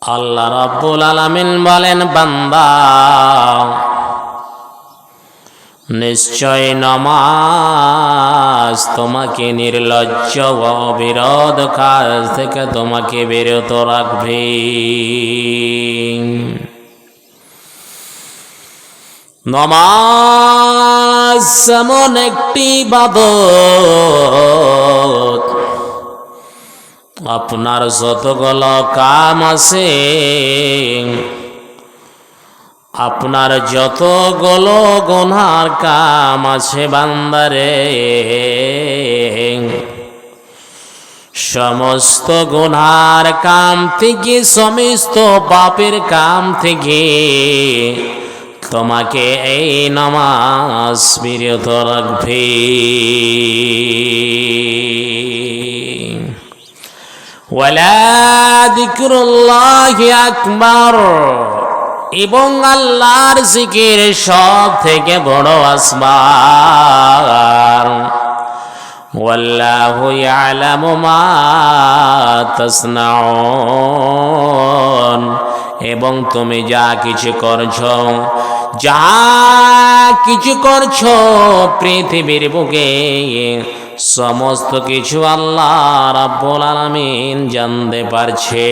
আল্লাহ রাব্বুল আলামিন বলেন, বান্দা নিশ্চয় নামাজ তোমাকে নির্লজ্জ ও অবিরোধ কাজ থেকে তোমাকে বিরত রাখবে। নামাজ এমন একটি ইবাদত, আপনার যতগুলো কাম আছে, আপনার যতগুলো গুনার কাম আছে বান্দারে, সমস্ত গুনার কাম থেকে, সমস্ত পাপের কাম থেকে তোমাকে এই নামাজ বিরত রাখবে। ওয়ালা যিকরুল্লাহি আকবার, এবং আল্লাহর জিকির সব থেকে বড় আসবার। ওয়াল্লাহু ইয়ালামু মা তাসনাউন, এবং তুমি যা কিছু করছো পৃথিবীর বুকে সমস্ত কিছু আল্লাহ রাব্বুল আলামিন জানতে পারছে।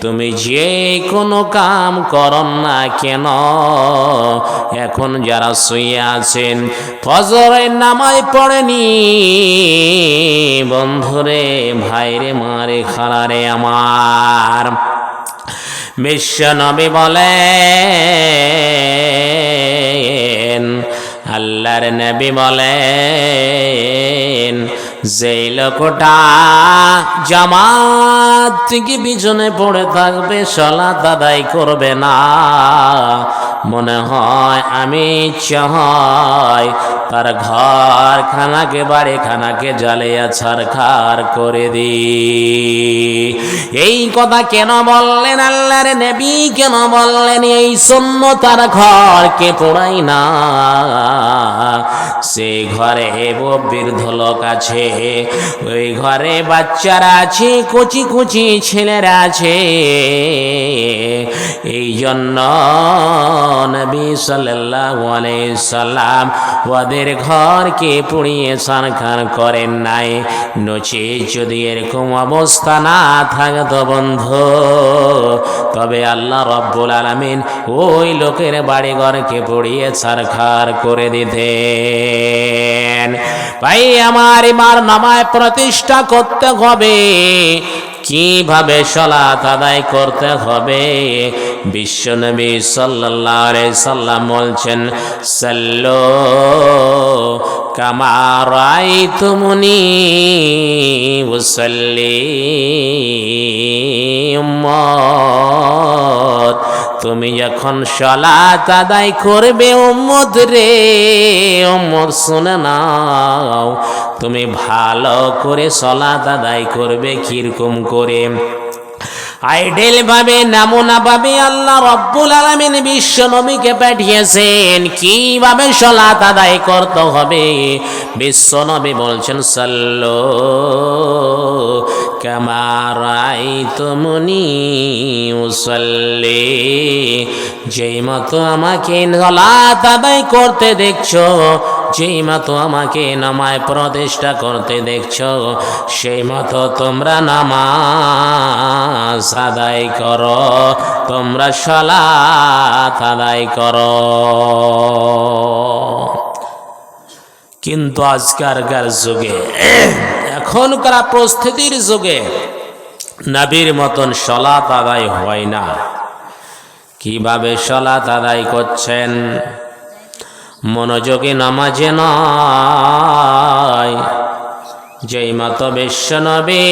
তুমি যে কোনো কাম করো না কেন, এখন যারা শুয়ে আছেন, ফজরের নামাজ পড়েনি, বন্ধুরে, ভাইরে, মারে, খালারে আমার, বিশ্ব নবী বলেন, আল্লাহর নবী বলেন, যে লোকটা জামাত থেকে পিছনে পড়ে থাকবে, সালাত আদায় করবে না, মনে হয় আমি চাই তার ঘর খানাকে, বাড়ি খানাকে জ্বালিয়ে ছারখার করে দি। এই কথা কেন বললেন আল্লাহর নবী? কেন বললেন? এই জন্য, তার ঘরকে পোড়াই না, সে ঘরে বৃদ্ধ লোক আছে, ওই ঘরে বাচ্চারা আছে, কচি কচি ছেলেরা আছে। এই জন্য নবী সাল্লাল্লাহু আলাইহি সাল্লাম ওদের ঘরকে পুড়িয়ে ছারখার করেন নাই। নচে যদি এরকম অবস্থা না থাকতো বন্ধু, তবে আল্লাহ রাব্বুল আলামিন ওই লোকের বাড়ি ঘরকে পুড়িয়ে ছারখার করে দিতেন। ভাই আমার, এবার নামাজ প্রতিষ্ঠা করতে হবে। কিভাবে সালাত আদায় করতে হবে? বিশ্বনবী সাল্লাল্লাহু আলাইহি সাল্লাম বলছেন, সাল্লু কামা রাআইতুমুনি উসাল্লি। উম্মত, তুমি যখন সালাত আদায় করবে, উম্মত রে, উম্মত শুনে নাও, তুমি ভালো করে সালাত আদায় করবে। কিরকম করে? আইডেল ভাবে, নমুনা ভাবে আল্লাহ রাব্বুল আলামিন বিশ্ব নবীকে পাঠিয়েছেন কিভাবে সালাত আদায় করতে হবে। বিশ্ব নবী বলছেন, সাল্লু কামা রাআইতুমুনি উসাল্লি। যেই মতো আমাকে সালাত আদায় করতে দেখছো, যেই মতো আমাকে নামাজ প্রতিষ্ঠা করতে দেখছো, সেই মতো তোমরা নামাজ আদায় করো, তোমরা সালাত আদায় করো। কিন্তু আজকালকার যুগে, এখনকার পরিস্থিতির যুগে নবীর মতন সালাত আদায় হয় না। কিভাবে সালাত আদায় করছেন? মনোযোগী নামাজে নয়। যেই মতো বিশ্বনবী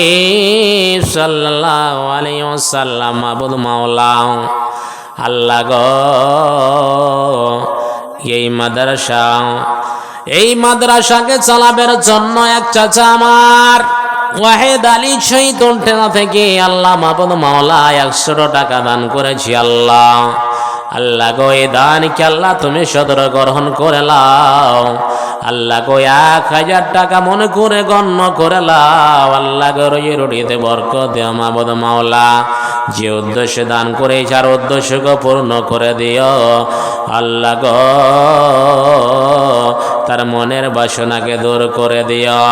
সাল্লাল্লাহু আলাইহি ওয়াসাল্লাম মাবুদ মাওলা আল্লাহ গো, এই মাদ্রাসাকে চালাবার জন্য এক চাচা আমার ওয়াহেদ আলী শহীদ উল্টেনা থেকে আল্লাহ মাবুদ মাওলা 100 টাকা দান করেছি। আল্লাহ আল্লাহ গো, এই দানকে আল্লাহ তুমি সদর গ্রহণ করে লাও। আল্লাহ গো, 1000 টাকা মনে করে গণ্য করে লাও। আল্লাহ গো, রুজিতে বরকত দিও মাবুদ মাওলা। যে উদ্দেশ্যে দান করেছে আর উদ্দেশ্যকে পূর্ণ করে দিও আল্লাহ গো, তার মনের বাসনাকে দূর করে দিও।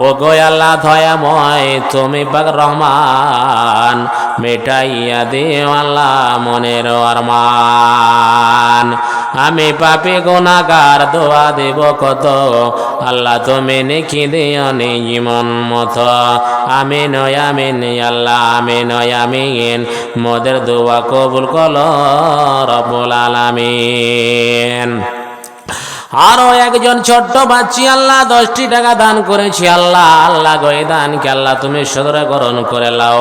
ও গো আল্লাহ দয়াময়, তুমি পাক রহমান, মেটাইয়া দিও আল্লাহ মনের আরমান। আমি পাপী গুনাহগার, দোয়া দেব কত, আল্লাহ তুমি নেকি দিও নি জীবন মতো। আমিন আমিন আল্লাহ, আমিন আমিন। মোদের দোয়া কবুল করো রব্বুল আলামিন। আরো একজন ছোট্ট বাচ্চি আল্লাহ 10টি টাকা দান করেছি আল্লাহ। আল্লাহ গো, এই দানকে আল্লাহ তুমি সদরে গ্রহণ করে লাও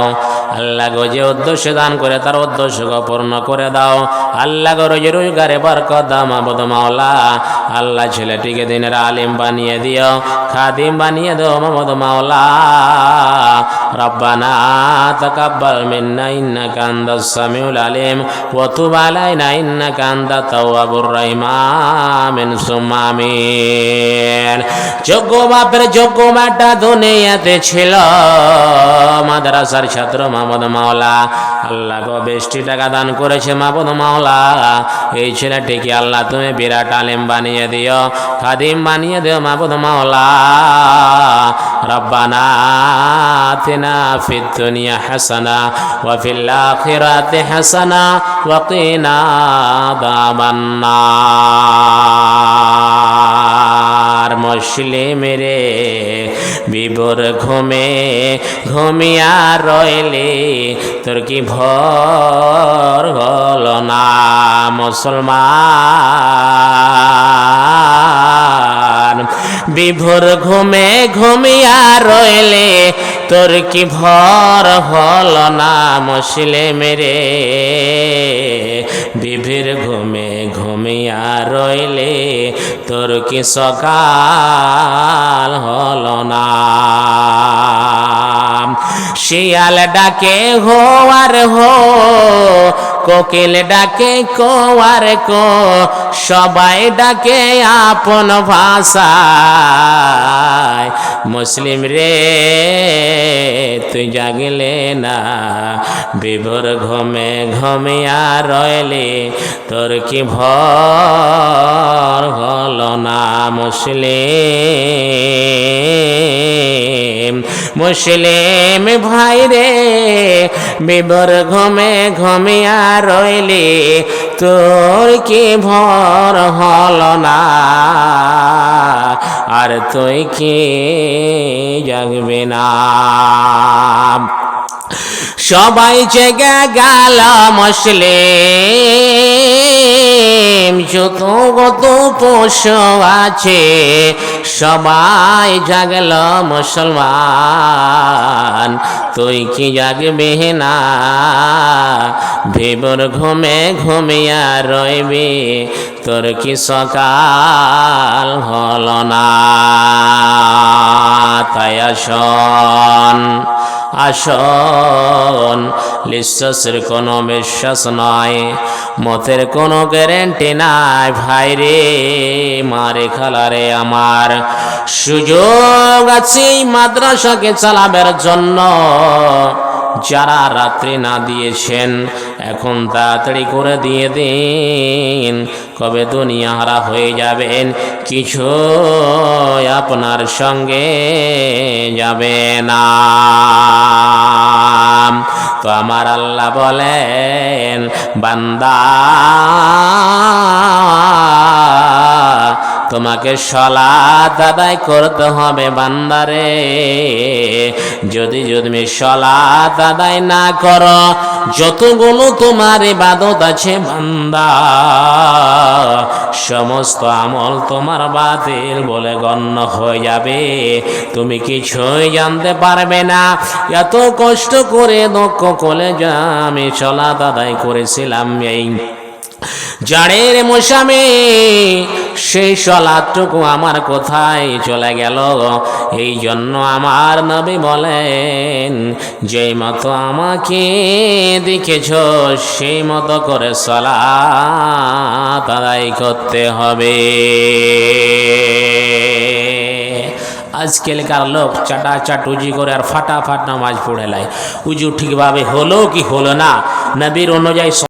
আল্লাহ গো। যে উদ্দেশ্যে দান করে তার উদ্দেশ্যকে পূর্ণ করে দাও আল্লাহ গো। রোজি রোজগারে বরকত দাও মাবুদ মাওলা। আল্লাহ ছেলেটিকে দিনের আলিম বানিয়ে দিও, খাদিম বানিয়ে দাও মাবুদ মাওলা। রব্বানা তাকাব্বাল মিন্না ইন্নাকা আনতাস সামিউল আলিম ওয়া তুব আলাইনা ইন্নাকা আনতাত তাওয়াবুর রহিম। আমিন সুম্মা আমিন। যোগ্য বাপের যোগ্য মাটা দুনিয়াতে ছিল, মাদ্রাসার ছাত্র মাহমুদ মাওলা। আল্লাহ গো 20টি টাকা দান করেছে মাহমুদ মাওলা। এই ছেলেটিকে আল্লাহ তুমি বিরাট আলেম বানিয়ে দিও, খাদিম বানিয়ে দিও মাহমুদ মাওলা। রব্বানা আতিনা ফিদ দুনিয়া হাসানা ওয়া ফিল আখিরাতি হাসানা ওয়া কিনা আযাবান নার। মুসলিম রে বিবর ঘুমে ঘুমিয়া রইলে তোর কি ভোর হলো না মুসলমান। বিভোর ঘুমে ঘুমিয়া রইলে তোর কি ভোর হলো না মুসলিম রে। বিভীর ঘুমে ঘুমিয়া রইলে তোর কি সকাল হলো না। শিয়াল ডাকে হো আর হো, কোকিল ডাকে কো আর কো, সবাই ডাকে আপন ভাষায়। মুসলিম রে তুই জাগলে না, বিভোর ঘুমে ঘুমিয়া রইলে তোর কি ভোর হলো না মুসলিম। মুসলিম ভাই রে বিভোর ঘুমে ঘুমিয়া রইলে তোর কি ভোর হলো না, আর তুই কি জাগবে না। সবাই জেগে গেল মুসলিম, যত কত পশু আছে সবাই জাগল মুসলমান। তুই কি জাগবে না, ভিবর ঘুমে ঘুমিয়া রইবি, তোর কি সকাল হলো না। তাই আসন আসন, বিশ্বাসের কোনো বিশ্বাস নয়, মতের কোনো গ্যারেন্টি নাই ভাই রে। মারে খালারে আমার সুযোগ আছে মাদ্রাসাকে চালাবার জন্য। যারা রাত্রি না দিয়েছেন এখন তাড়াতাড়ি করে দিয়ে দিন, কবে দুনিয়া হারা হয়ে যাবেন, কিছু আপনার সঙ্গে যাবে না। তো আমার আল্লাহ বলেন, বান্দা তোমাকে সালাত আদায় করতে হবে বান্দারে। যদি তুমি সালাত আদায় না করো, যতগুলো তোমার ইবাদত আছে বান্দা, সমস্ত আমল তোমার বাতিল বলে গণ্য হয়ে যাবে। তুমি কিছুই জানতে পারবে না। এত কষ্ট করে দক্ষ কলেজা আমি সালাত আদায় করেছিলাম এই জাড়ের মৌসুমে, সেই সালাতটুকু আমার কোথায় চলে গেল। এই জন্য আমার নবী বলেন, যেই মতো আমাকে দেখেছ সেই মতো করে সালাত আদায় করতে হবে। আজকালকার লোক চাটাচাট উজি করে আর ফাটাফাট নামাজ পড়ে লাই। উজু ঠিকভাবে হলো কি হলো না, নবীর অনুযায়ী